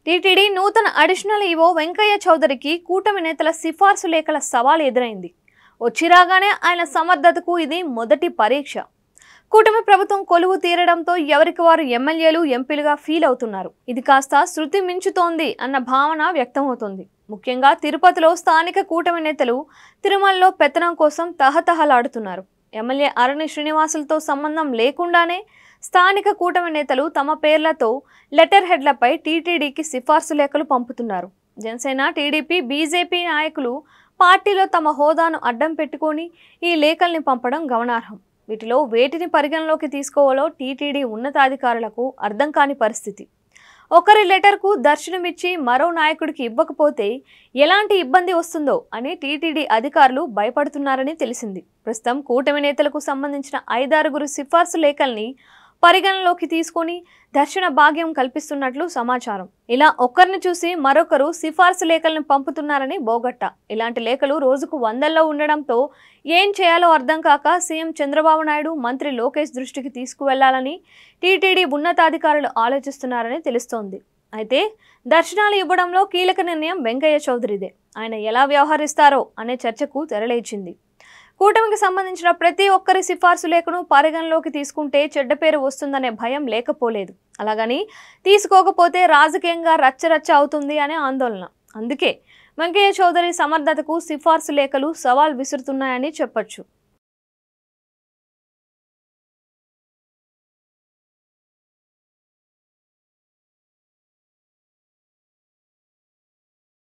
TTD నూతన additional EO Venkaiah చౌదరికి కూటమి నేతల సిఫార్సు లేఖల సవాల్ ఎదురైంది. వచ్చి రాగానే ఆయన సమర్థతకు ఇది మొదటి పరీక్ష. కూటమి ప్రభుత్వం కొలువు తీరడంతో ఎవరికి వారు ఎమ్మెల్యేలు ఎంపీలుగా ఫీల్ అవుతున్నారు. ఇది కాస్త శృతి మించుతోంది అన్న భావన వ్యక్తమవుతోంది. ముఖ్యంగా తిరుపతిలో స్థానిక కూటమి నేతలు తిరుమలలో పెత్తనం కోసం తహతహలాడుతున్నారు. ఎమ్మెల్యే అరణి శ్రీనివాసులతో సంబంధం లేకుండానే స్థానిక కూటమి నేతలు తమ పేర్లతో లెటర్ హెడ్లపై టీటీడీకి సిఫార్సు లేఖలు పంపుతున్నారు. జనసేన, టీడీపీ, బీజేపీ నాయకులు పార్టీలో తమ హోదాను అడ్డం పెట్టుకొని ఈ లేఖల్ని పంపడం గమనార్హం. వీటిలో వేటిని పరిగణలోకి తీసుకోవాలో టీటీడీ ఉన్నతాధికారులకు అర్థం కాని పరిస్థితి. ఒకరి లెటర్కు దర్శనమిచ్చి మరో నాయకుడికి ఇవ్వకపోతే ఎలాంటి ఇబ్బంది వస్తుందో అని టీటీడీ అధికారులు భయపడుతున్నారని తెలిసింది. ప్రస్తుతం కూటమి నేతలకు సంబంధించిన 5-6 సిఫార్సు లేఖల్ని పరిగణలోకి తీసుకొని దర్శన భాగ్యం కల్పిస్తున్నట్లు సమాచారం. ఇలా ఒక్కరిని చూసి మరొకరు సిఫార్సు లేఖలను పంపుతున్నారని బోగట్టా. ఇలాంటి లేఖలు రోజుకు 100లో ఉండడంతో ఏం చేయాలో అర్థం కాక సీఎం చంద్రబాబు నాయుడు, మంత్రి లోకేష్ దృష్టికి తీసుకువెళ్లాలని టీటీడీ ఉన్నతాధికారులు ఆలోచిస్తున్నారని తెలుస్తోంది. అయితే దర్శనాలు ఇవ్వడంలో కీలక నిర్ణయం వెంకయ్య చౌదరిదే. ఆయన ఎలా వ్యవహరిస్తారో అనే చర్చకు తెరలేచింది. కూటమికి సంబంధించిన ప్రతి ఒక్కరి సిఫార్సు లేఖను పరిగణలోకి తీసుకుంటే చెడ్డ పేరు వస్తుందనే భయం లేకపోలేదు. అలాగని తీసుకోకపోతే రాజకీయంగా రచ్చరచ్చ అవుతుంది అనే ఆందోళన. అందుకే వెంకయ్య చౌదరి సమర్థతకు సిఫార్సు లేఖలు సవాల్ విసురుతున్నాయని చెప్పొచ్చు.